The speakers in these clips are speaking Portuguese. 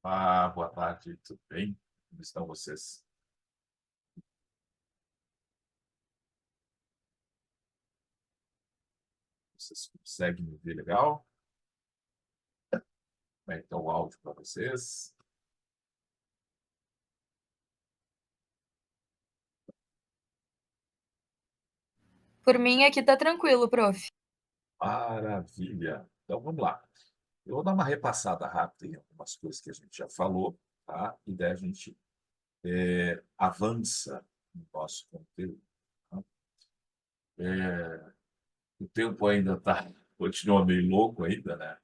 Boa tarde, tudo bem? Como estão vocês? Vocês conseguem me ver legal? Como é que está o áudio para vocês? Por mim, aqui tá tranquilo, prof. Maravilha! Então vamos lá. Eu vou dar uma repassada rápida em algumas coisas que a gente já falou, tá? E daí a gente avança no nosso conteúdo. Tá? O tempo ainda continua meio louco ainda, né?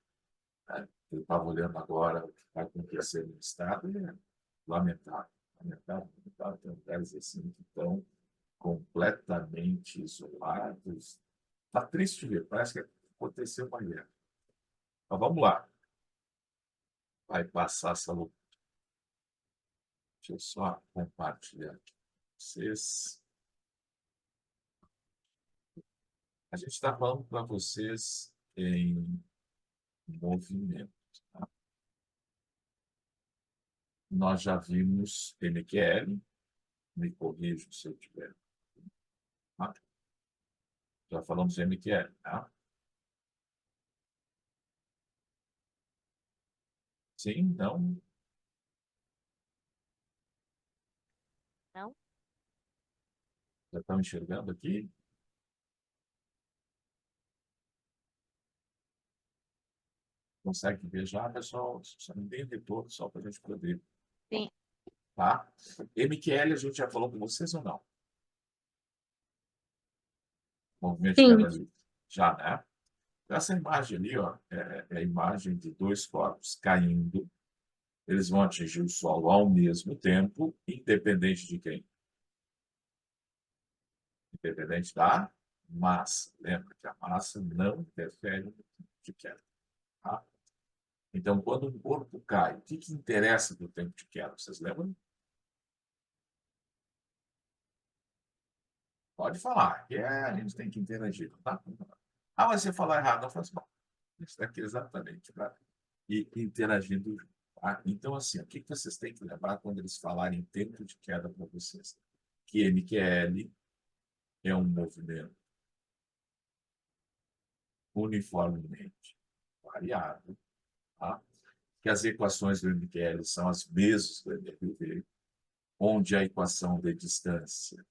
Eu estava olhando agora o que está acontecendo no estado e é lamentável, lamentável, lamentável. Tem lugares assim que estão completamente isolados. Está triste de ver, parece que aconteceu uma guerra. Mas vamos lá, vai passar essa loucura. Deixa eu só compartilhar aqui com vocês. A gente está falando para vocês em movimento. Tá? Nós já vimos MQL, me corrijo se eu tiver. Tá? Já falamos de MQL, tá? Sim, não, Não? já estão enxergando aqui? Consegue ver já, pessoal? Só não tem retorno, só para a gente poder. Sim. Tá? MQL a gente já falou com vocês ou não? Movimento de Sim. queda livre. Já, né? Essa imagem ali, ó, é a imagem de dois corpos caindo. Eles vão atingir o solo ao mesmo tempo, independente de quem? Independente da massa. Lembra que a massa não interfere no tempo de queda. Tá? Então, quando um corpo cai, o que interessa do tempo de queda? Vocês lembram? Pode falar, que a gente tem que interagir, tá? Mas você falar errado, não faz mal. Isso daqui é exatamente para ir interagindo. Tá? Então, assim, o que vocês têm que lembrar quando eles falarem tempo de queda para vocês? Que MQL é um movimento uniformemente variável, tá? Que as equações do MQL são as mesmas do MRV, onde a equação de distância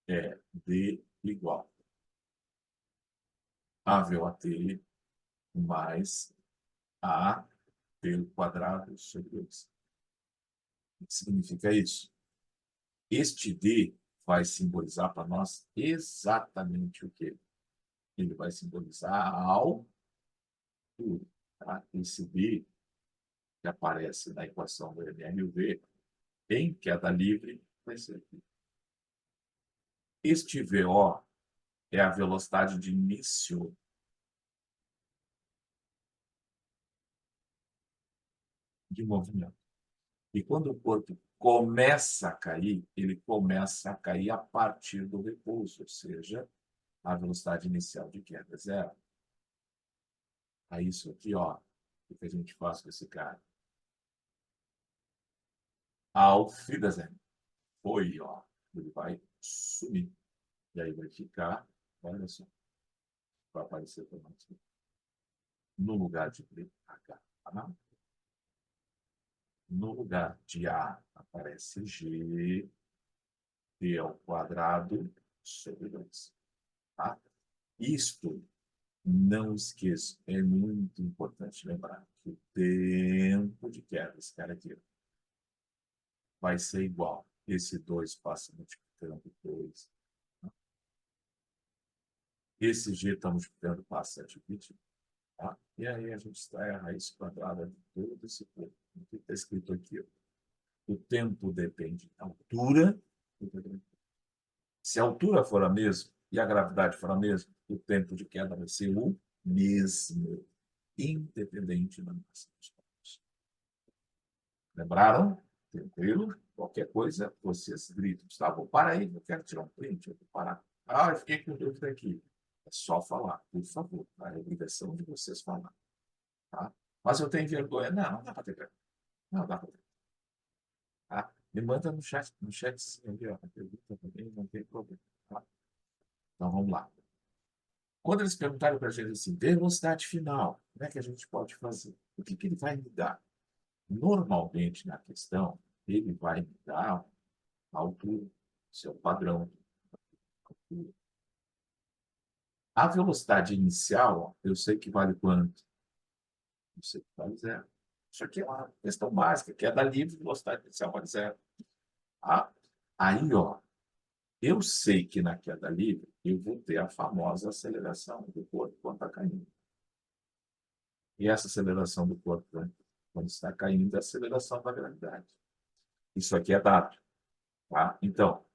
é D igual a VOT mais A pelo quadrado sobre 2. O que significa isso? Este D vai simbolizar para nós exatamente o quê? Ele vai simbolizar a altura. Tá? Esse D que aparece na equação do MRV em queda livre vai ser aqui. Este VO é a velocidade de início de movimento. E quando o corpo começa a cair, ele começa a cair a partir do repouso, ou seja, a velocidade inicial de queda é zero. Aí isso aqui, ó, o que a gente faz com esse cara? Auf Wiedersehen. Foi, ó. Ele vai sumir. E aí vai ficar, olha só, vai aparecer também aqui. No lugar de H, tá? No lugar de A aparece G, T ao quadrado sobre 2. Tá? Isto, não esqueça, é muito importante lembrar que o tempo de queda, esse cara aqui, vai ser igual. Esse 2 passa multiplicando 2. Esse G está multiplicando passa a dividir. Tá? E aí a gente extrai a raiz quadrada de todo esse tempo. O que está escrito aqui? O tempo depende da altura. Se a altura for a mesma e a gravidade for a mesma, o tempo de queda vai ser o mesmo, independente da massa dos corpos. Lembraram? Tranquilo? Qualquer coisa, vocês gritam. Gustavo, para aí, eu quero tirar um print. Eu vou parar. Eu fiquei com dúvida aqui. É só falar, por favor. É a obrigação de vocês falar. Tá? Mas eu tenho vergonha. Não, não dá para ter vergonha. Não, dá para. Ah, me manda no chat ali, ó, a pergunta também, não tem problema. Tá? Então vamos lá. Quando eles perguntaram para a gente assim, velocidade final, como é que a gente pode fazer? O que que ele vai me dar? Normalmente, na questão, ele vai me dar a altura, seu padrão. A velocidade inicial, eu sei que vale quanto? Eu sei que vale zero. Isso aqui é uma questão básica, queda livre, velocidade inicial vale zero. Ah, aí, ó, eu sei que na queda livre eu vou ter a famosa aceleração do corpo quando está caindo. E essa aceleração do corpo, né, quando está caindo, é a aceleração da gravidade. Isso aqui é dado. Tá? Então,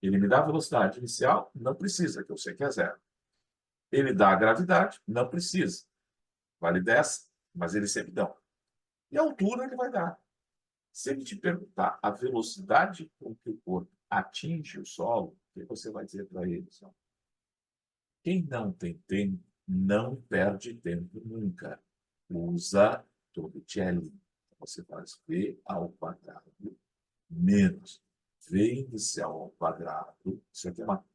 ele me dá a velocidade inicial? Não precisa, que eu sei que é zero. Ele dá a gravidade? Não precisa. Vale 10, mas ele sempre dá. E a altura ele vai dar. Se ele te perguntar a velocidade com que o corpo atinge o solo, o que você vai dizer para ele? Quem não tem tempo, não perde tempo nunca. Usa Torricelli. Você faz V ao quadrado menos V inicial ao quadrado. Isso aqui é uma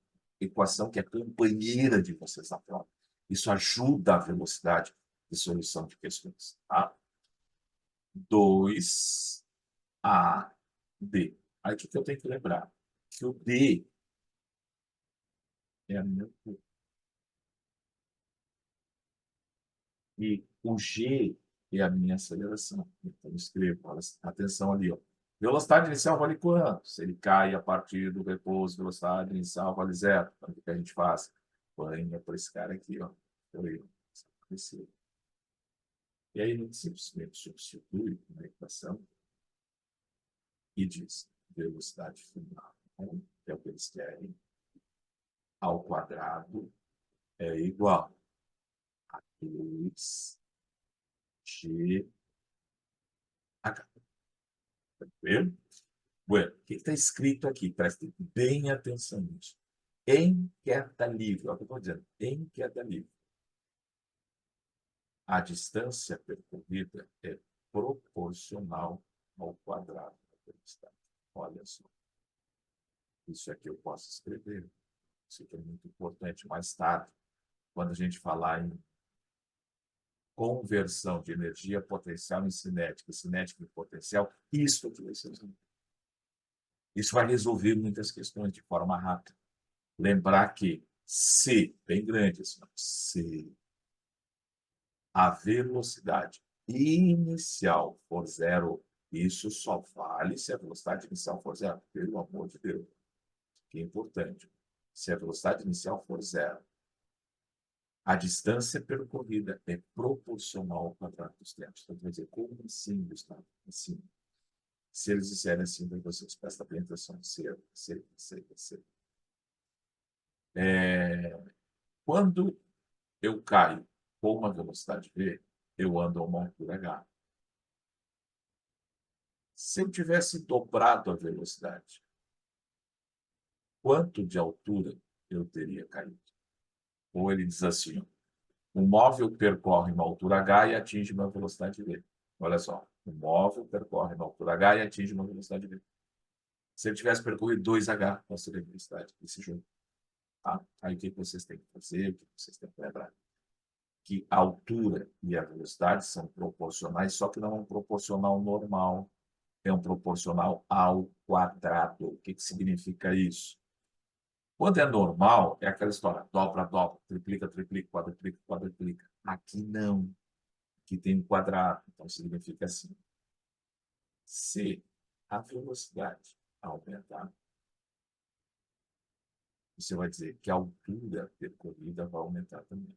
equação que é companheira de vocês na prova. Isso ajuda a velocidade de solução de questões. Tá? 2AD. Aí o que eu tenho que lembrar? Que o D é a minha altura. E o G é a minha aceleração. Então, eu escrevo, atenção ali, ó. Velocidade inicial vale quanto? Se ele cai a partir do repouso, velocidade inicial vale zero. Então, o que a gente faz? Põe por esse cara aqui, ó. E aí, a gente simplesmente substitui na equação e diz velocidade final, que é o que eles querem, ao quadrado é igual a 2Gh. Tranquilo? Bueno, o que está escrito aqui? Preste bem atenção nisso. Em queda livre, olha o que eu estou dizendo, em queda livre, a distância percorrida é proporcional ao quadrado da velocidade. Olha só, isso aqui eu posso escrever. Isso aqui é muito importante mais tarde, quando a gente falar em conversão de energia potencial em cinética, cinética em potencial, isso aqui vai ser usado. Isso vai resolver muitas questões de forma rápida. Lembrar que se, bem grande, assim, se a velocidade inicial for zero, isso só vale se a velocidade inicial for zero, pelo amor de Deus, que é importante. Se a velocidade inicial for zero, a distância percorrida é proporcional ao quadrado dos tempos. Então, quer dizer, como assim, Gustavo? Assim. Se eles disserem assim para vocês, presta bem atenção, C. Quando eu caio com uma velocidade V, eu ando a uma altura h. Se eu tivesse dobrado a velocidade, quanto de altura eu teria caído? Ou ele diz assim, o móvel percorre uma altura h e atinge uma velocidade v. Olha só, o móvel percorre uma altura h e atinge uma velocidade v. Se ele tivesse percorrido 2h, qual seria a velocidade desse jogo? Tá? Aí o que vocês têm que fazer? O que vocês têm que lembrar? Que a altura e a velocidade são proporcionais, só que não é um proporcional normal, é um proporcional ao quadrado. O que que significa isso? Quando é normal, é aquela história, dobra, dobra, triplica, triplica, quadruplica, quadruplica. Aqui não. Aqui tem um quadrado. Então, significa assim. Se a velocidade aumentar, você vai dizer que a altura percorrida vai aumentar também.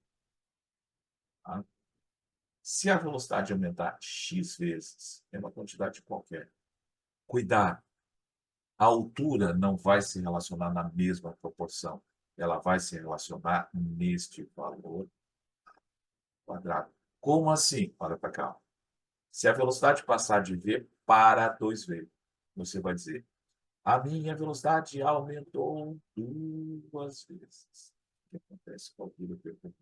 Tá? Se a velocidade aumentar x vezes, é uma quantidade qualquer. Cuidado, a altura não vai se relacionar na mesma proporção. Ela vai se relacionar neste valor quadrado. Como assim? Olha para cá. Se a velocidade passar de v para 2v, você vai dizer, a minha velocidade aumentou 2 vezes. O que acontece com a altura percorrida?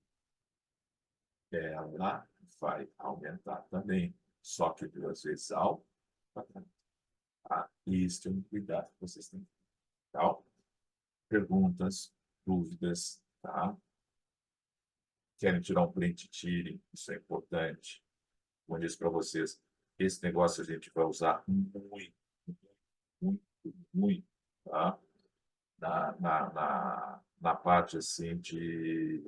Ela vai aumentar também, só que 2 vezes ao quadrado. Tá? E este é um cuidado que vocês têm que ter. Tá? Perguntas, dúvidas, tá? Querem tirar um print, tirem, isso é importante. Como eu disse para vocês, esse negócio a gente vai usar muito, muito, muito, tá? Na parte assim de.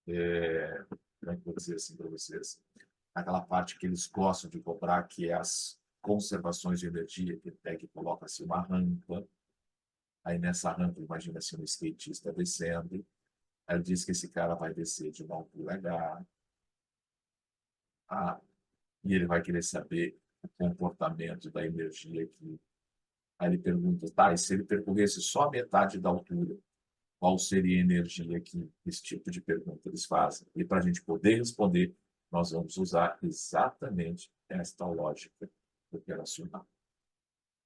Como é que eu vou dizer assim para vocês? Aquela parte que eles gostam de cobrar, que é as conservações de energia, que pega e coloca assim uma rampa. Aí nessa rampa, imagina assim, um skatista descendo. Aí ele diz que esse cara vai descer de uma altura H, tá? E ele vai querer saber o comportamento da energia aqui. Aí ele pergunta, tá, e se ele percorresse só a metade da altura, qual seria a energia que esse tipo de pergunta eles fazem? E para a gente poder responder, nós vamos usar exatamente esta lógica operacional.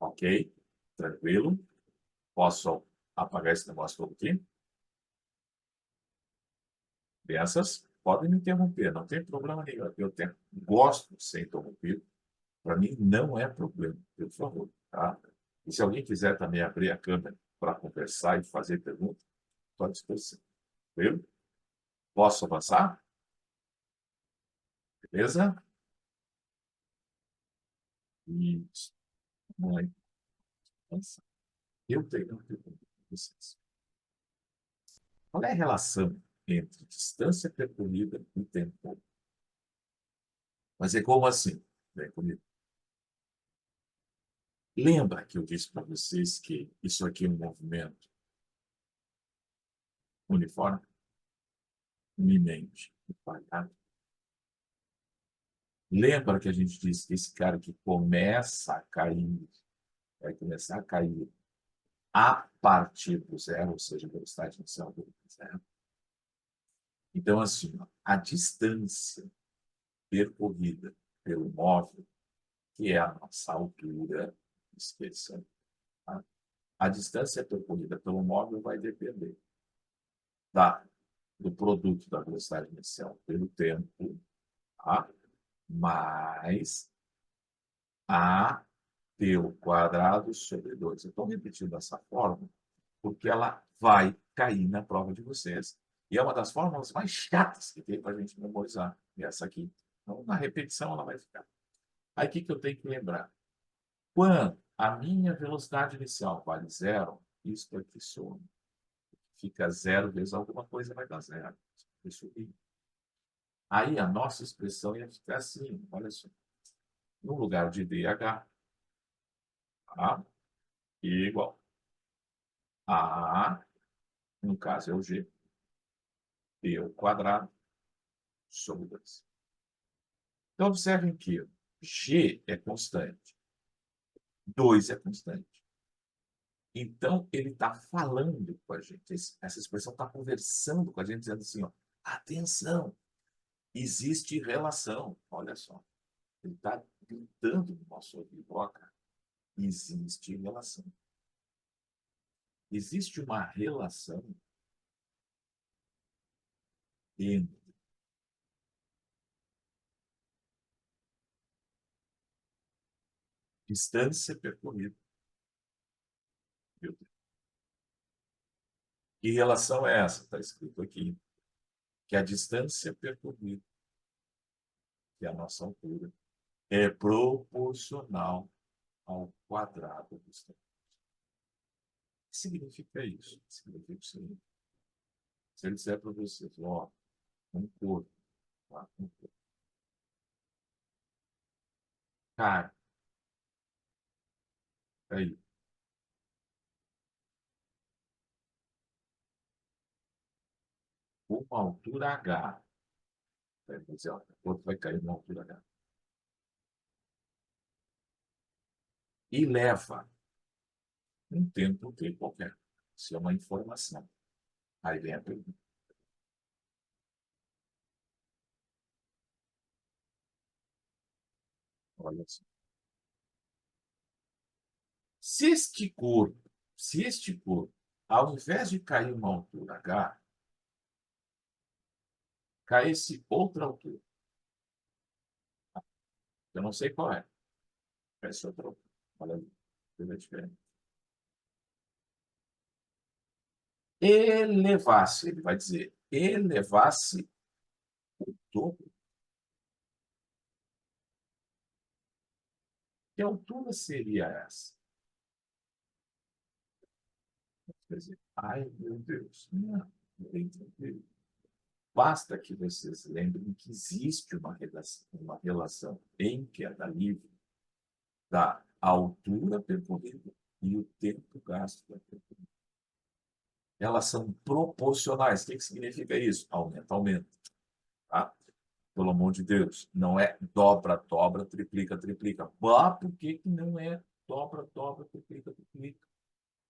Ok? Tranquilo? Posso apagar esse negócio todo aqui? Crianças, podem me interromper, não tem problema nenhum. Gosto de ser interrompido. Para mim, não é problema, por favor. Tá? E se alguém quiser também abrir a câmera para conversar e fazer pergunta, estou à disposição. Tranquilo? Posso avançar? Beleza? Isso. Muito. Avançar. Eu tenho uma pergunta para vocês. Qual é a relação entre distância percorrida e tempo? Mas é como assim? Vem comigo. Lembra que eu disse para vocês que isso aqui é um movimento uniforme, iminente, espalhado? Lembra que a gente disse que esse cara que começa a cair, vai começar a cair a partir do zero, ou seja, a velocidade inicial do zero? Então, assim, ó, a distância percorrida pelo móvel, que é a nossa altura, esqueça, tá? A distância percorrida pelo móvel vai depender da, do produto da velocidade inicial pelo tempo, tá? Mais a t ao quadrado sobre 2. Eu estou repetindo essa fórmula porque ela vai cair na prova de vocês. E é uma das fórmulas mais chatas que tem para a gente memorizar. E essa aqui. Então, na repetição, ela vai ficar. Aí, o que eu tenho que lembrar? Quando a minha velocidade inicial vale zero, isso aqui soma. Fica zero vezes alguma coisa, vai dar zero. Isso aqui. Aí, a nossa expressão ia ficar assim, olha só. No lugar de dH, tá? Igual a, no caso é o G, P ao quadrado sobre 2. Então, observem que G é constante, 2 é constante. Então, ele está falando com a gente, essa expressão está conversando com a gente, dizendo assim, ó, atenção, existe relação, olha só. Ele está gritando no nosso ouvido, ó, cara, existe relação. Existe uma relação entre distância percorrida. Meu Deus. Que relação é essa? Está escrito aqui. Que a distância percorrida, que é a nossa altura, é proporcional ao quadrado do tempo. O que significa isso? Significa o seguinte. Se ele disser para vocês, ó, um corpo, tá? Um corpo. Cara, aí, uma altura H, vai dizer, ó, o corpo vai cair numa altura H. E leva um tempo T qualquer. Isso é uma informação. Aí vem a pergunta. Olha só. Se este corpo, ao invés de cair uma altura H, caísse outra altura. Eu não sei qual é. Esse outro. Olha ali. Coisa diferente. Elevasse, ele vai dizer, elevasse o dobro. Que altura seria essa? Quer dizer, ai, meu Deus, não, bem tranquilo. Basta que vocês lembrem que existe uma relação em queda livre da altura percorrida e o tempo gasto para percorrer. Elas são proporcionais. O que significa isso? Aumenta, aumenta. Tá? Pelo amor de Deus, não é dobra, dobra, triplica, triplica. Ah, por que não é dobra, dobra, triplica, triplica?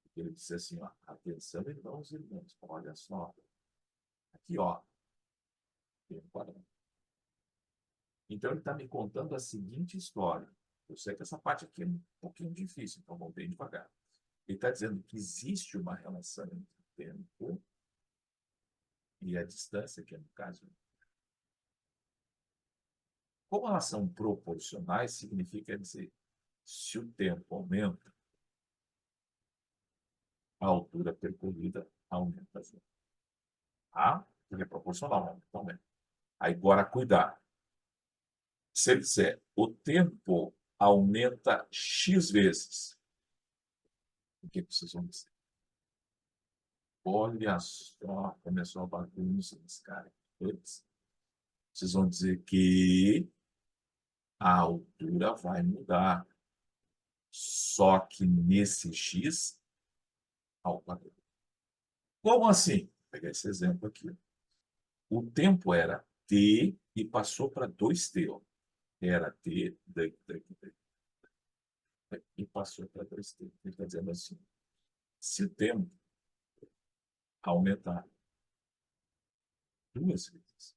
Porque ele disse assim, ó, atenção, irmãos e irmãs, olha só. Aqui, ó, tem um quadrado. Então, ele está me contando a seguinte história. Eu sei que essa parte aqui é um pouquinho difícil, então vamos bem devagar. Ele está dizendo que existe uma relação entre o tempo e a distância, que é no caso. Como elas são proporcionais, significa dizer, se o tempo aumenta, a altura percorrida aumenta. Tá? Porque é proporcional, aumenta. Aí, agora, cuidar. Se ele disser, o tempo aumenta X vezes, o que vocês vão dizer? Olha só, começou a bagunça desse cara. Vocês vão dizer que a altura vai mudar. Só que nesse X, ao quadrado. Como assim? Vou pegar esse exemplo aqui. O tempo era T e passou para 2T. Ó. Era T, e passou para 2T. Ele está dizendo assim, se o tempo aumentar 2 vezes,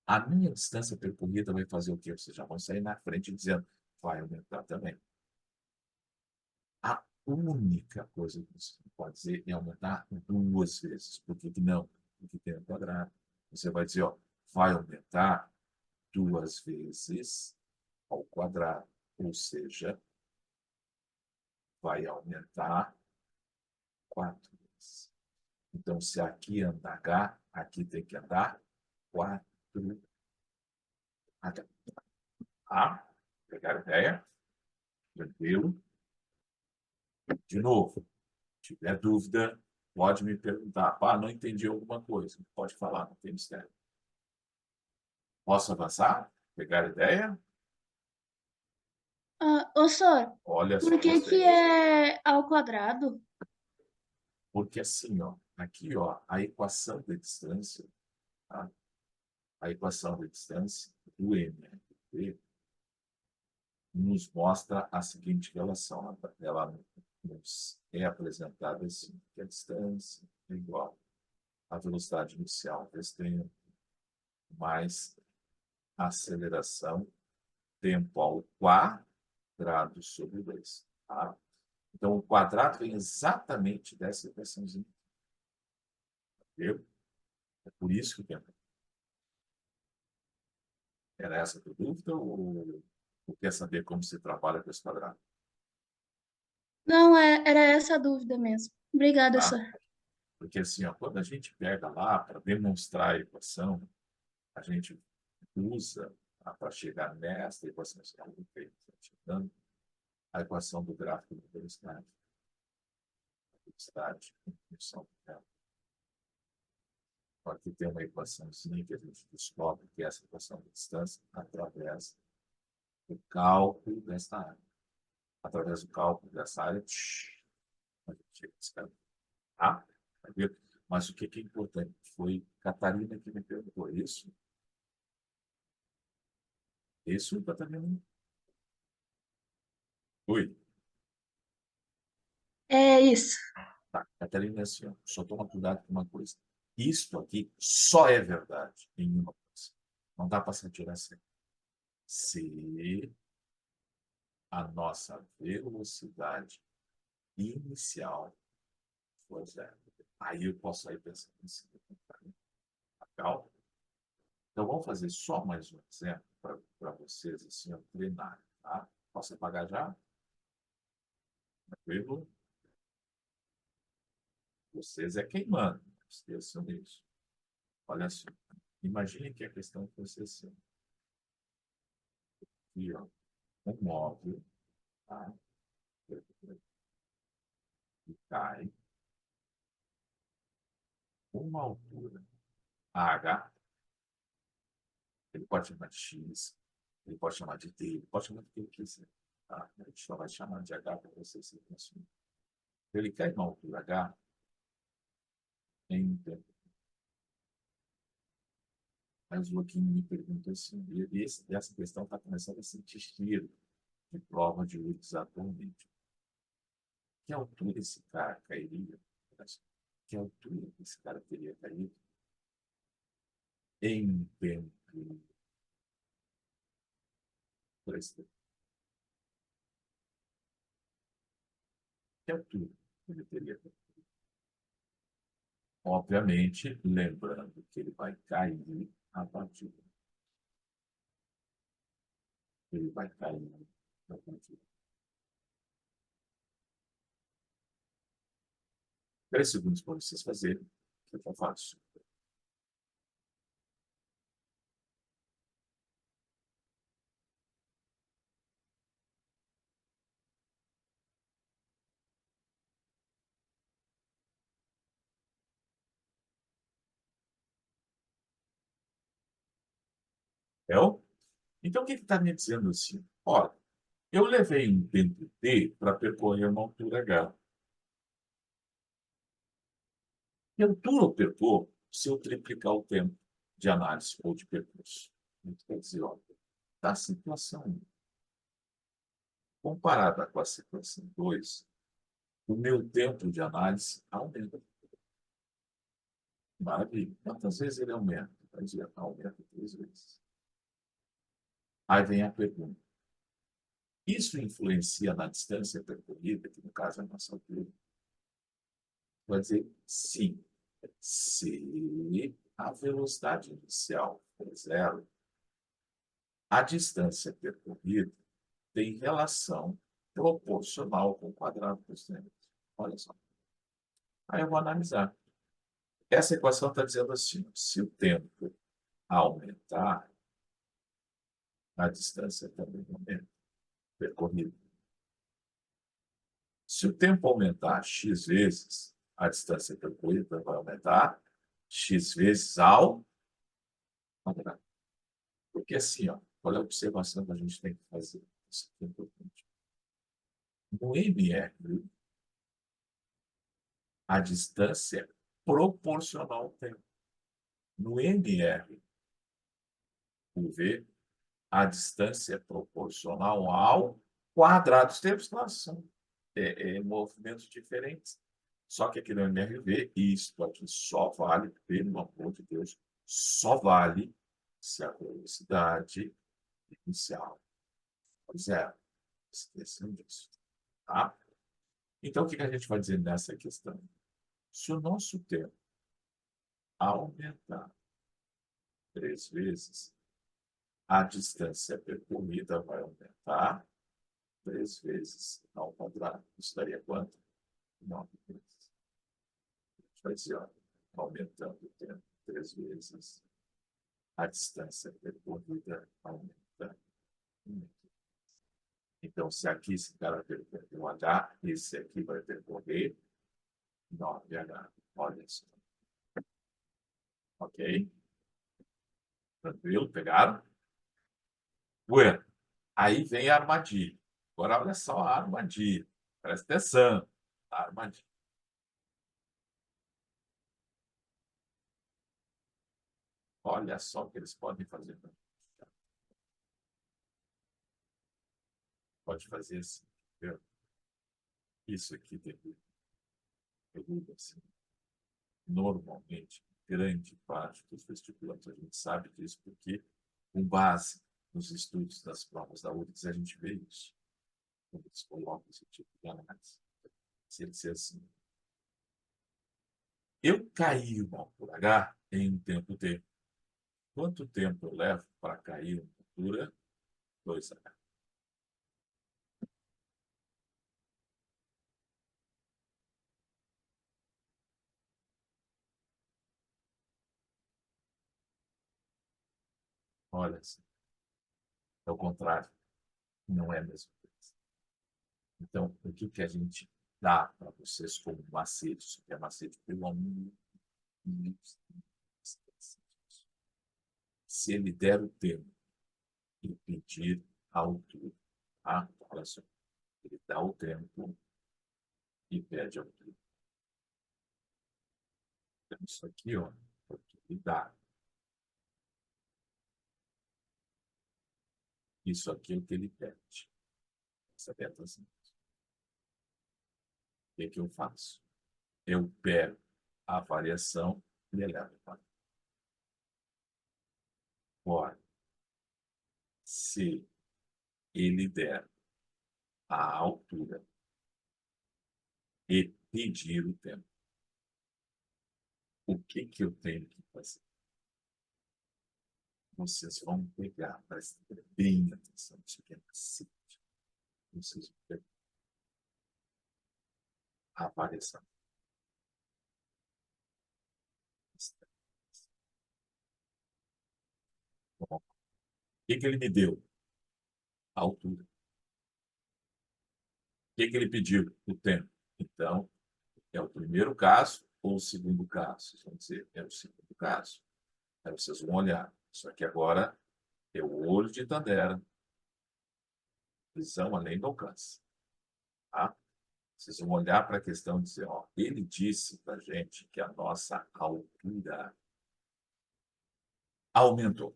a minha distância percorrida vai fazer o quê? Vocês já vão sair na frente dizendo, vai aumentar também. A única coisa que você pode dizer é aumentar 2 vezes. Por que não? Porque tem um quadrado. Você vai dizer, ó, vai aumentar 2 vezes ao quadrado. Ou seja, vai aumentar 4 vezes. Então, se aqui anda H, aqui tem que andar 4H. Tá? Pegaram a ideia? Tranquilo? De novo, se tiver dúvida, pode me perguntar. Ah, não entendi alguma coisa. Pode falar, não tem mistério. Posso avançar? Pegar a ideia? Ô, senhor, Olha por só, que que gostei. é ao quadrado? Porque assim, ó, aqui, ó, a equação da distância, tá? A equação da distância do MRT nos mostra a seguinte relação. Ela nos é apresentada assim, que a distância é igual à velocidade inicial vezes tempo, mais a aceleração tempo ao quadrado sobre 2. Tá? Então, o quadrado vem exatamente dessa equaçãozinha. Entendeu? É por isso que tem. Era essa a tua dúvida ou quer saber como se trabalha com esse quadrado? Não, era essa a dúvida mesmo. Obrigada, Tá? senhor. Porque assim, ó, quando a gente pega lá para demonstrar a equação, a gente usa para chegar nesta equação, chegando a equação do gráfico da velocidade. A velocidade em função do tempo. Aqui tem uma equaçãozinha que a gente descobre que é essa equação de distância através do cálculo dessa área. Através do cálculo dessa área, a gente chega nesse caminho. Tá? Mas o que é importante? Foi Catarina que me perguntou isso. Isso, Catarina? Oi. É isso. Tá. Catarina, assim, ó, só toma cuidado com uma coisa. Isto aqui só é verdade em uma coisa. Não dá para se atirar sempre. Se a nossa velocidade inicial for zero, aí eu posso ir pensando assim, calma. Então, vamos fazer só mais um exemplo para vocês, assim, ó, treinar, tá? Posso apagar já? Tranquilo? Vocês é quem manda, não esqueçam disso. Olha só, imagine que a questão fosse assim. Aqui, ó, um móvel, tá? Que cai uma altura H, ele pode chamar de X, ele pode chamar de D, ele pode chamar do que ele quiser. Tá? A gente só vai chamar de H para vocês se consumir. Ele cai uma altura H em um tempo. Mas o Joaquim me pergunta assim, e essa questão está começando a sentir cheiro de prova de URGS atualmente. Que altura esse cara cairia? Que altura esse cara teria caído em um tempo? Que altura ele teria caído? Obviamente, lembrando que ele vai cair a partir. Ele vai cair a partir. 3 segundos para vocês fazerem, que é fácil. Entendeu? Então, o que está me dizendo assim? Olha, eu levei um tempo T para percorrer uma altura H. Que altura eu percorro se eu triplicar o tempo de análise ou de percurso? Então, quer dizer, olha, da situação 1 comparada com a situação 2, o meu tempo de análise aumenta. Maravilha. Quantas vezes ele aumenta? Vai dizer, aumenta 3 vezes. Aí vem a pergunta. Isso influencia na distância percorrida, que no caso é a nossa altura? Vai dizer sim. Se a velocidade inicial for zero, a distância percorrida tem relação proporcional com o quadrado dos tempos. Olha só. Aí eu vou analisar. Essa equação está dizendo assim, se o tempo aumentar, a distância também aumenta, percorrida. Se o tempo aumentar x vezes, a distância percorrida vai aumentar x vezes ao quadrado. Porque assim, ó, qual é a observação que a gente tem que fazer? Isso aqui é importante. No MR, a distância é proporcional ao tempo. No MR, o V, a distância é proporcional ao quadrado. Os tempos são movimentos diferentes. Só que aqui no MRV, isso aqui só vale, pelo amor de Deus, só vale se a velocidade inicial for zero. Esqueçam disso. Tá? Então, o que a gente vai dizer nessa questão? Se o nosso tempo aumentar 3 vezes, a distância percorrida vai aumentar 3 vezes ao quadrado. Isso daria quanto? 9 vezes. A gente vai dizer, ó, aumentando o tempo 3 vezes, a distância percorrida aumenta. Então, se aqui esse cara percorrer um H, esse aqui vai percorrer 9H. Olha só. Ok? Tranquilo? Pegaram? Bueno. Aí vem a armadilha. Agora, olha só a armadilha. Presta atenção. A armadilha. Olha só o que eles podem fazer. Pode fazer assim. Entendeu? Isso aqui derruba assim. Normalmente, grande parte dos vestibulantes, a gente sabe disso, porque, com base nos estudos das provas da URGS, a gente vê isso. Quando eles colocam esse tipo de análise. Se ele disser assim, eu caí uma por H em um tempo T. Quanto tempo eu levo para cair uma altura 2H? Olha, assim, é o contrário, não é a mesma coisa. Então, o que que a gente dá para vocês como macete? Isso aqui é macete pelo amor de Deus. Se ele der o tempo e pedir a altura, tá? Olha só, ele dá o tempo e pede a altura. Então, isso aqui, ó, porque ele dá. Isso aqui é o que ele pede. Essa beta assim. O que que eu faço? Eu pego a variação e elevo para fora. Se ele der a altura e pedir o tempo, o que que eu tenho que fazer? Vocês vão pegar, prestem bem atenção, isso aqui é macete. Vocês vão pegar a variação. Bom, o que que ele me deu? A altura. O que que ele pediu? O tempo. Então, é o primeiro caso ou o segundo caso? Vocês vão dizer, é o segundo caso. Aí vocês vão olhar. Isso aqui agora é o olho de Tandera, visão além do alcance. Tá? Vocês vão olhar para a questão e dizer, ó, ele disse para a gente que a nossa altura aumentou.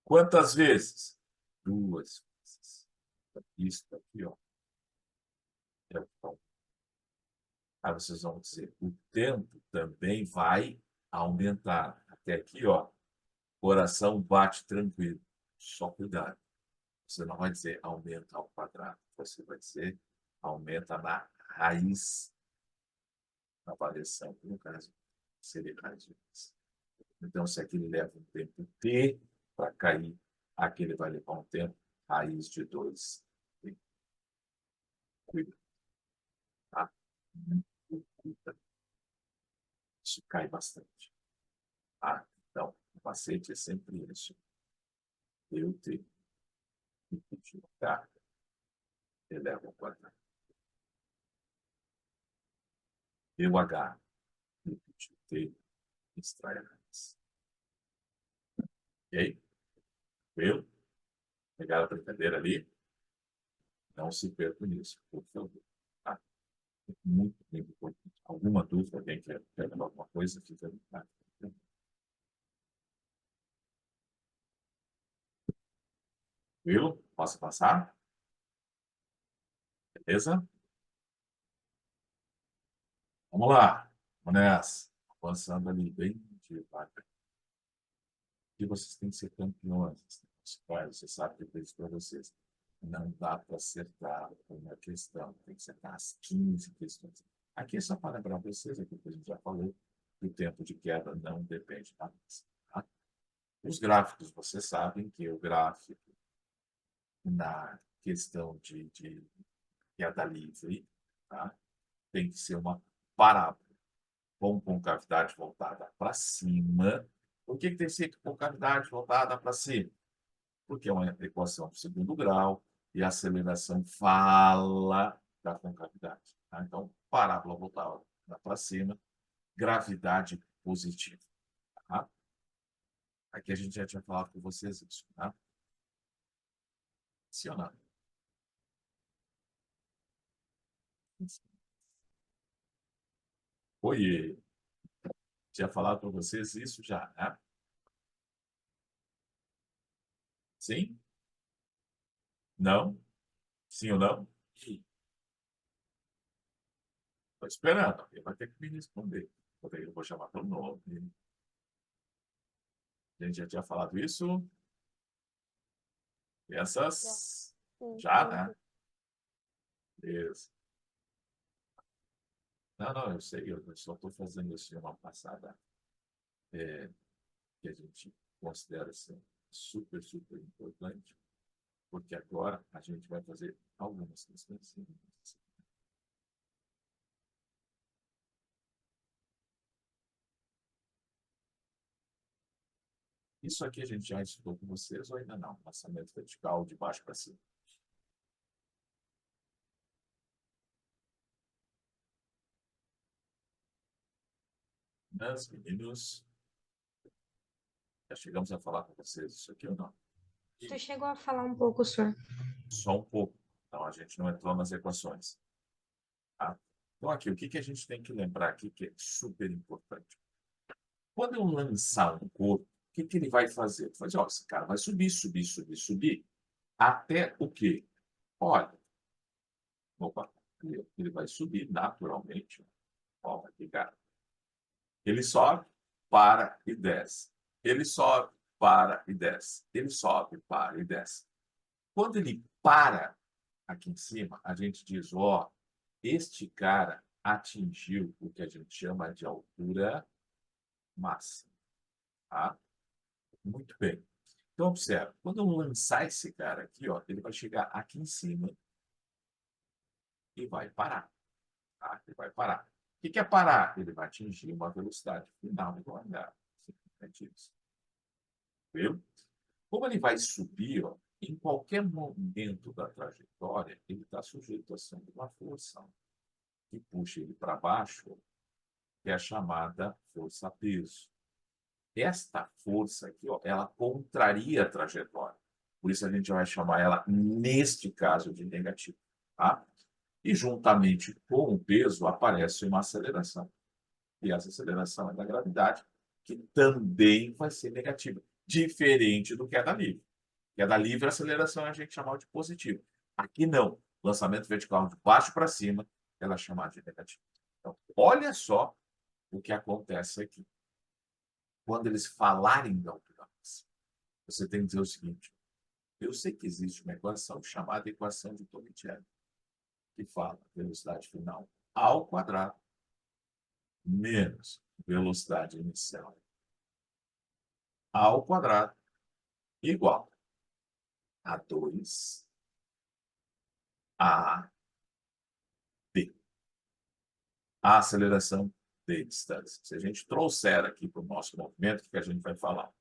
Quantas vezes? 2 vezes. Isso aqui, ó, é o tom. Aí vocês vão dizer, o tempo também vai aumentar. Até aqui, ó, coração bate tranquilo. Só cuidado. Você não vai dizer aumenta ao quadrado. Você vai dizer aumenta na raiz, na variação, que no caso seria raiz de 2. Então, se aquele leva um tempo t para cair, aquele vai levar um tempo raiz de 2. Cuida, tá? Cuida. Isso cai bastante. Tá? Então, o macete é sempre isso. Eu tenho que multiplicar, eleva ao quadrado. Eu H, repetir T, extrai a raiz. Ok? Tranquilo? Pegaram a brincadeira ali? Não se perca nisso, por favor. Tá? É muito, muito importante. Alguma dúvida? Alguém quer perguntar alguma coisa? Fica à vontade. Tranquilo? Posso passar? Beleza? Vamos lá. Vamos nessa. Avançando ali bem devagar. E vocês têm que ser campeões. Você sabe que eu disse para vocês. Não dá para acertar uma questão. Tem que acertar as 15 questões. Aqui é só para lembrar vocês, aquilo que a gente já falou, que o tempo de queda não depende da massa. Tá? Os gráficos, vocês sabem que o gráfico na questão de queda livre, tá? Tem que ser uma parábola com concavidade voltada para cima. Por que tem que ser concavidade voltada para cima? Porque é uma equação de segundo grau e a aceleração fala da concavidade. Tá? Então, parábola voltada para cima, gravidade positiva. Tá? Aqui a gente já tinha falado com vocês isso. Tá? Sim ou não? Oi, tinha falado para vocês isso já, né? Sim? Não? Sim ou não? Estou esperando. Ele vai ter que me responder. Eu vou chamar pelo nome. A gente já tinha falado isso? Essas. Já, né? Isso. Não, não, eu sei, eu só estou fazendo assim uma passada. que a gente considera assim, super, super importante, porque agora a gente vai fazer algumas questões. Isso aqui a gente já estudou com vocês ou ainda não? Lançamento vertical de baixo para cima. Mas, meninos, já chegamos a falar com vocês isso aqui ou não? Você chegou a falar um pouco, senhor. Só um pouco. Então, a gente não entrou nas equações. Tá? Então, aqui, o que que a gente tem que lembrar aqui que é super importante? Quando eu lançar um corpo, o que que ele vai fazer? Ele vai dizer, ó, esse cara vai subir, subir, subir, subir, até o quê? Olha, opa, ele vai subir naturalmente. Ó, aqui, cara. Ele sobe, para e desce. Ele sobe, para e desce. Ele sobe, para e desce. Quando ele para aqui em cima, a gente diz, ó, este cara atingiu o que a gente chama de altura máxima. Tá? Muito bem. Então, observe, quando eu lançar esse cara aqui, ó, ele vai chegar aqui em cima e vai parar. Tá? Ele vai parar. O que que é parar? Ele vai atingir uma velocidade final igual a zero. Simplesmente isso. Viu? Como ele vai subir, ó, em qualquer momento da trajetória, ele está sujeito a ação de uma força que puxa ele para baixo, que é a chamada força-peso. Esta força aqui, ó, ela contraria a trajetória. Por isso a gente vai chamar ela, neste caso, de negativa. Tá? E juntamente com o peso aparece uma aceleração. E essa aceleração é da gravidade, que também vai ser negativa, diferente do que é da livre. Que é da livre, a aceleração a gente chamava de positiva. Aqui não. Lançamento vertical de baixo para cima, ela é chamada de negativa. Então, olha só o que acontece aqui. Quando eles falarem da altura máxima, você tem que dizer o seguinte: eu sei que existe uma equação chamada equação de Torricelli, que fala velocidade final ao quadrado menos velocidade inicial ao quadrado igual a 2 a b. A aceleração de distância. Se a gente trouxer aqui para o nosso movimento, o que a gente vai falar?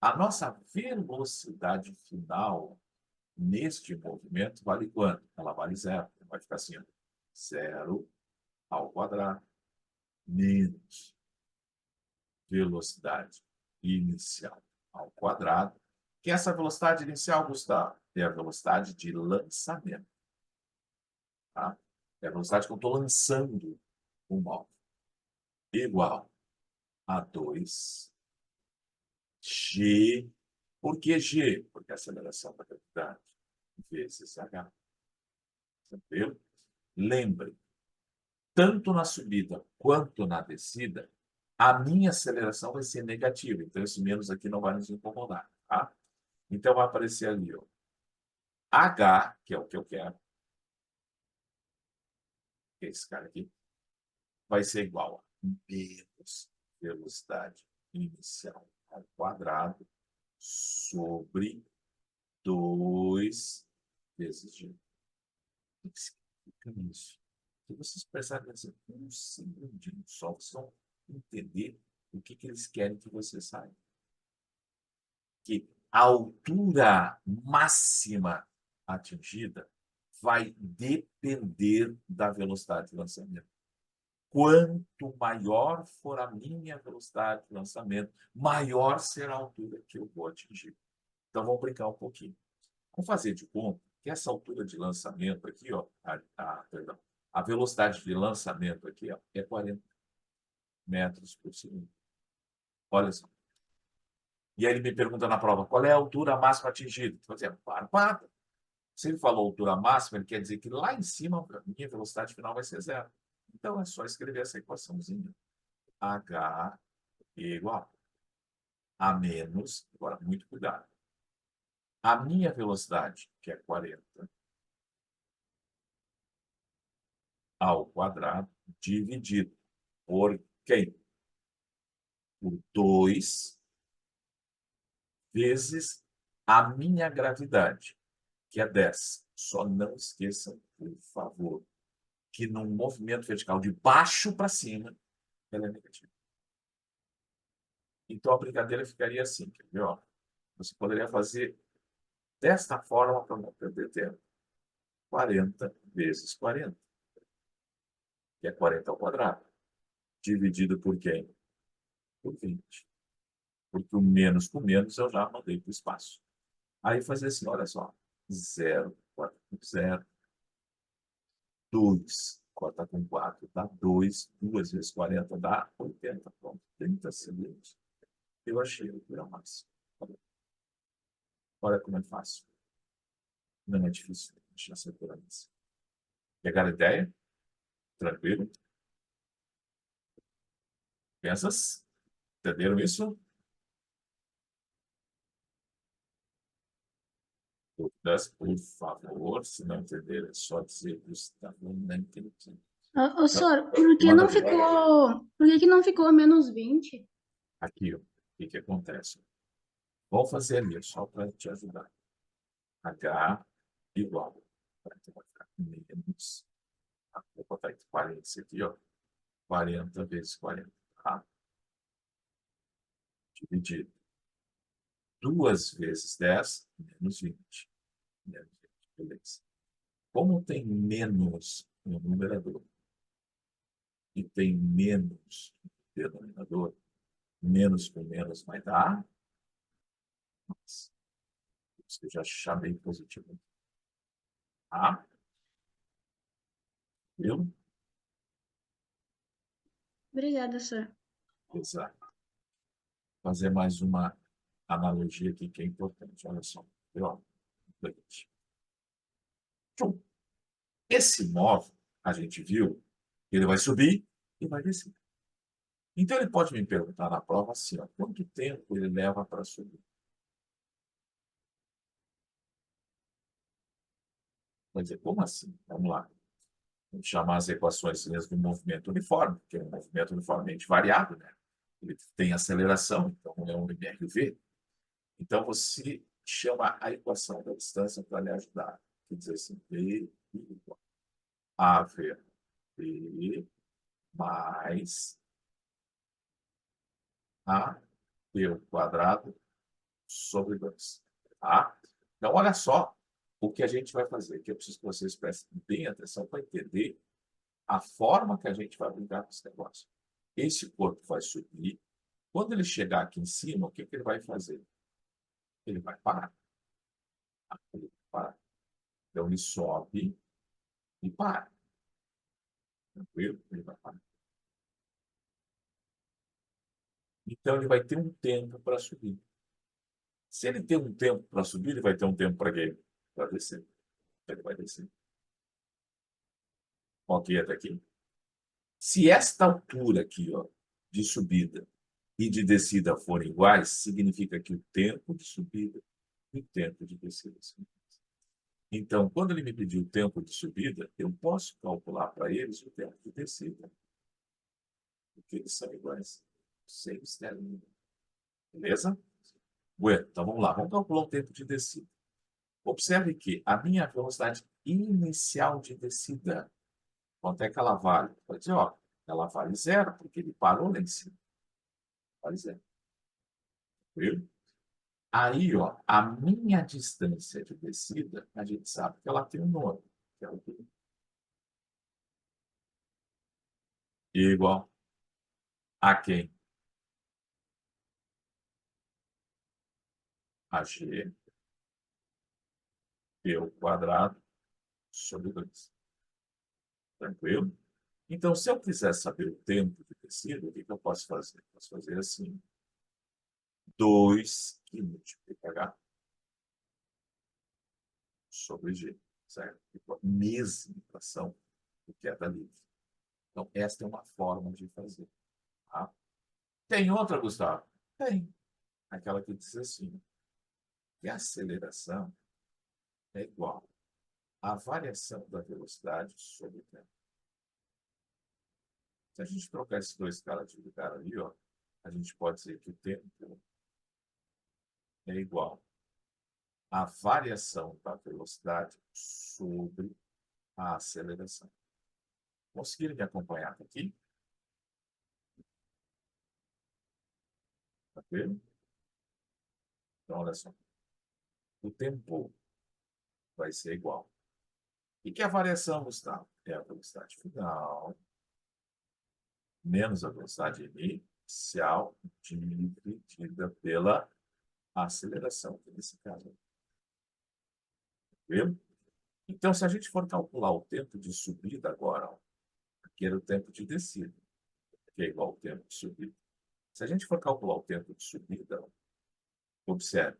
A nossa velocidade final neste movimento vale quanto? Ela vale zero. Vai ficar assim, ó, 0 ao quadrado menos velocidade inicial ao quadrado. Que é essa velocidade inicial, Gustavo? É a velocidade de lançamento. Tá? É a velocidade que eu estou lançando o móvel. Igual a 2 G. Por que G? Porque a aceleração da gravidade vezes H. Entendeu? Lembre, tanto na subida quanto na descida, a minha aceleração vai ser negativa. Então, esse menos aqui não vai nos incomodar. Tá? Então, vai aparecer ali, ó, H, que é o que eu quero, que é esse cara aqui, vai ser igual a menos velocidade inicial ao quadrado sobre 2 vezes G. O que significa isso? Se vocês prestarem atenção um segundinho só, vocês vão entender o que que eles querem que você saiba. Que a altura máxima atingida vai depender da velocidade de lançamento. Quanto maior for a minha velocidade de lançamento, maior será a altura que eu vou atingir. Então, vamos brincar um pouquinho. Vamos fazer de conta que essa altura de lançamento aqui, ó, perdão, a velocidade de lançamento aqui, ó, é 40 metros por segundo. Olha só. E aí ele me pergunta na prova, qual é a altura máxima atingida? Vou dizer, para. Se ele falou altura máxima, ele quer dizer que lá em cima a minha velocidade final vai ser zero. Então é só escrever essa equaçãozinha. H igual a menos, agora muito cuidado, a minha velocidade, que é 40, ao quadrado, dividido por quem? Por 2 vezes a minha gravidade, que é 10. Só não esqueçam, por favor, que num movimento vertical de baixo para cima, ela é negativa. Então, a brincadeira ficaria assim, quer ver, ó? Você poderia fazer desta forma para não perder tempo. 40 vezes 40, que é 40 ao quadrado, dividido por quem? Por 20. Porque o menos com menos eu já mandei para o espaço. Aí fazer assim, olha só, 0, 4 com 0, 2, corta com 4, dá 2, 2 vezes 40 dá 80, pronto, 30 segundos. Eu achei o grau máximo. Olha como é fácil. Não é difícil achar essa tolerância. Pegaram a ideia? Tranquilo? Pensas? Entenderam isso? Dúvidas, por favor, se não entender, é só dizer Gustavo, não entendi. Ô, senhor, por que Manda não ver. ficou menos 20? Aqui, ó, o que que acontece? Vamos fazer ali, só para te ajudar. H igual. Então, vai ficar menos. Vou botar aqui 40, isso aqui, ó. 40 vezes 40. Tá? Dividido. 2 vezes 10, menos 20. Menos 20, beleza. Como tem menos no numerador e tem menos no denominador, menos com menos vai dar mais. Você já chamei positivo. Tá? Viu? Obrigada, senhor. Exato. Fazer mais uma analogia aqui que é importante. Olha só. Viu? Tchum. Esse móvel, a gente viu, ele vai subir e vai descer. Então, ele pode me perguntar na prova assim, ó, quanto tempo ele leva para subir? Vai dizer, como assim? Vamos lá. Vamos chamar as equações do movimento uniforme, que é um movimento uniformemente variado, né? Ele tem aceleração, então é um MRV. Então, você chama a equação da distância para lhe ajudar. Quer dizer assim, V igual a AV mais a P ao quadrado sobre 2. Tá? Então, olha só o que a gente vai fazer, que eu preciso que vocês prestem bem atenção para entender a forma que a gente vai brincar com esse negócio. Esse corpo vai subir. Quando ele chegar aqui em cima, o que, que ele vai fazer? Ele vai parar. Ele vai parar. Então, ele sobe e para. Tranquilo? Ele vai parar. Então, ele vai ter um tempo para subir. Se ele tem um tempo para subir, ele vai ter um tempo para quê? Para descer. Ele vai descer. Ok, até aqui. Se esta altura aqui, ó, de subida e de descida forem iguais, significa que o tempo de subida e o tempo de descida são iguais. Então, quando ele me pediu o tempo de subida, eu posso calcular para eles o tempo de descida, porque eles são iguais. Sem mistério nenhum. Beleza? Bueno, então vamos lá. Vamos calcular o tempo de descida. Observe que a minha velocidade inicial de descida, quanto é que ela vale? Pode dizer, ó, ela vale 0, porque ele parou lá em cima. Vale 0. Viu? Aí, ó, a minha distância de descida, a gente sabe que ela tem um nome, que é o quê? Igual a quem? A g pelo quadrado sobre 2. Tranquilo? Então, se eu quiser saber o tempo de descida, o que que eu posso fazer? Posso fazer assim. 2 que multiplica h sobre g, certo? Igual a mesma equação do queda livre. Então, esta é uma forma de fazer. Tá? Tem outra, Gustavo? Tem. Aquela que diz assim, que a aceleração é igual à variação da velocidade sobre o tempo. Se a gente trocar esses dois caras de lugar ali, ó, a gente pode dizer que o tempo é igual à variação da velocidade sobre a aceleração. Conseguiram me acompanhar até aqui? Tá vendo? Então, olha só. O tempo vai ser igual. O que é a variação, Gustavo? É a velocidade final menos a velocidade inicial dividida pela aceleração, nesse caso. Viu? Então, se a gente for calcular o tempo de subida agora, ó, aqui era o tempo de descida, que é igual ao tempo de subida. Se a gente for calcular o tempo de subida, ó, observe,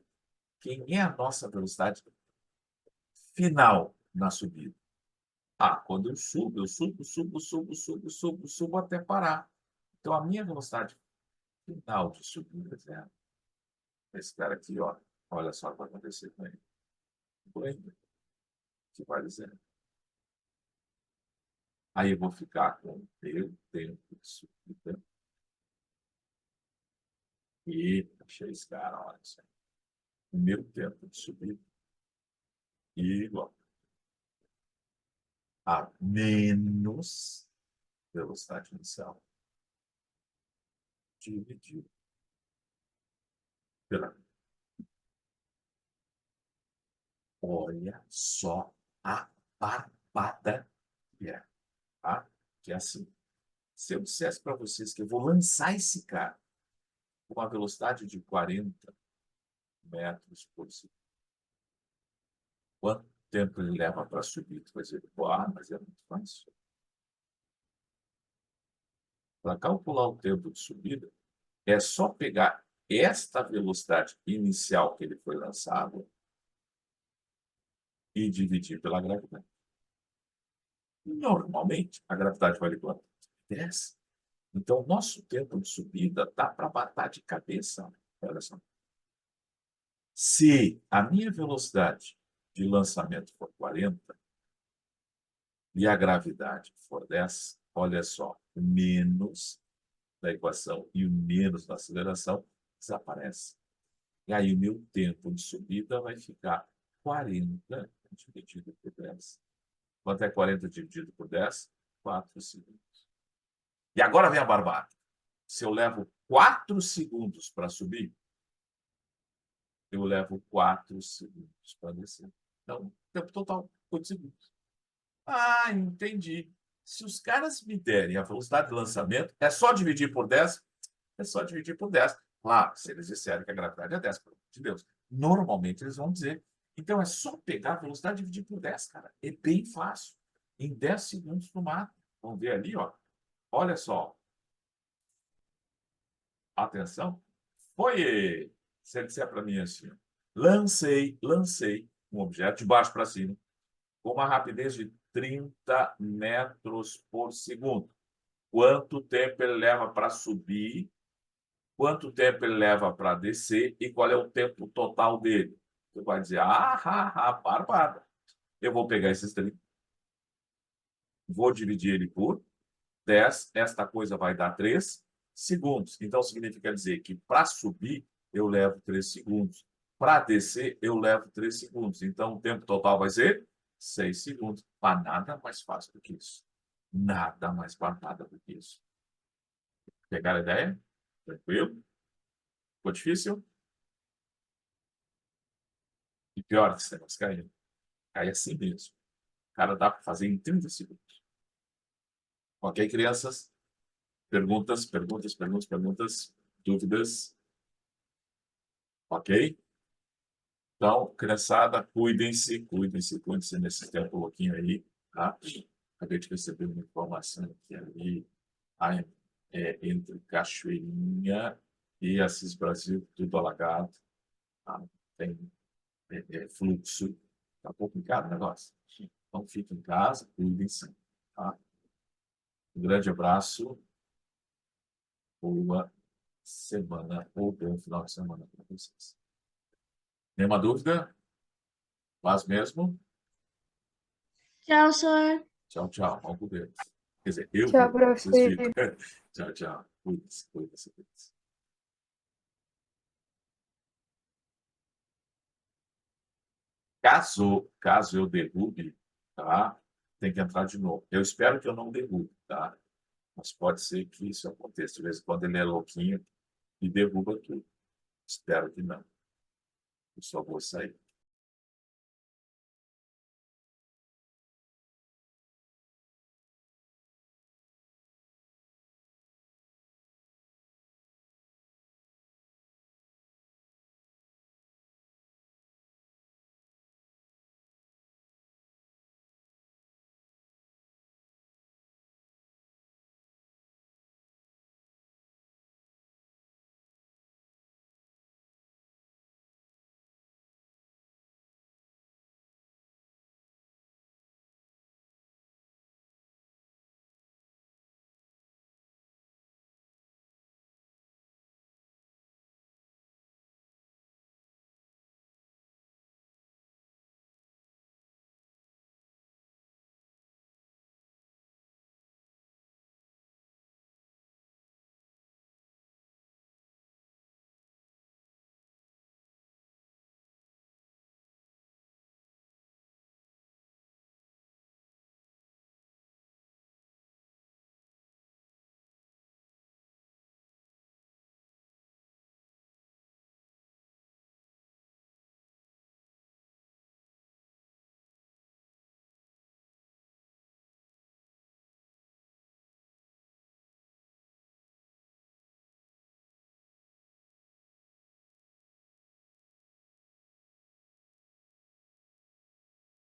quem é a nossa velocidade final na subida? Quando eu subo até parar. Então, a minha velocidade final de subida é esse cara aqui, ó. Olha só o que vai acontecer com ele. Que vai dizer. Aí eu vou ficar com o meu tempo de subida. E achei esse cara, olha só. O meu tempo de subida igual a menos velocidade inicial dividido pela. Olha só a barbada que é. Tá? Que é assim. Se eu dissesse para vocês que eu vou lançar esse cara com uma velocidade de 40 metros por segundo, quanto tempo ele leva para subir? Tu vai dizer, mas é muito fácil. Para calcular o tempo de subida, é só pegar esta velocidade inicial que ele foi lançado e dividir pela gravidade. Normalmente, a gravidade vale quanto? 10. Então, o nosso tempo de subida dá para matar de cabeça. Olha só. Se a minha velocidade de lançamento for 40 e a gravidade for 10, olha só, o menos da equação e o menos da aceleração desaparece. E aí o meu tempo de subida vai ficar 40 dividido por 10. Quanto é 40 dividido por 10? 4 segundos. E agora vem a barbada. Se eu levo 4 segundos para subir, eu levo 4 segundos para descer. Então, tempo total, 8 segundos. Entendi. Se os caras me derem a velocidade de lançamento, é só dividir por 10? É só dividir por 10. Claro, se eles disserem que a gravidade é 10, pelo amor de Deus. Normalmente eles vão dizer. Então, é só pegar a velocidade e dividir por 10, cara. É bem fácil. Em 10 segundos no mar. Vamos ver ali, ó. Olha só. Atenção. Foi. Se ele disser para mim assim, lancei um objeto de baixo para cima com uma rapidez de 30 metros por segundo. Quanto tempo ele leva para subir? Quanto tempo ele leva para descer? E qual é o tempo total dele? Você vai dizer, barbada. Eu vou pegar esses 30, vou dividir ele por 10, esta coisa vai dar 3 segundos. Então, significa dizer que para subir, eu levo 3 segundos. Para descer, eu levo 3 segundos. Então, o tempo total vai ser 6 segundos. Mas nada mais fácil do que isso. Nada mais barbada do que isso. Pegaram a ideia? Tranquilo? Ficou difícil? E pior, esse negócio caiu. Cai assim mesmo. O cara dá para fazer em 30 segundos. Ok, crianças? Perguntas? Dúvidas? Ok? Então, criançada, cuidem-se nesse tempo um pouquinho aí, tá? Acabei de receber uma informação que ali, entre Cachoeirinha e Assis Brasil, tudo alagado, tá? Tem fluxo, tá complicado o negócio. Então, fiquem em casa, cuidem-se, tá? Um grande abraço, boa semana ou bom final de semana para vocês. Nenhuma dúvida? Faz mesmo? Tchau, senhor. Tchau, tchau. Vamos com Deus. Quer dizer, eu Tchau, vou, vocês prof. ficam. Tchau, tchau. Cuide-se. Caso eu derrube, tá? Tem que entrar de novo. Eu espero que eu não derrube, tá? Mas pode ser que isso aconteça. De vez em quando ele é louquinho e derruba tudo. Espero que não. Eu só vou sair.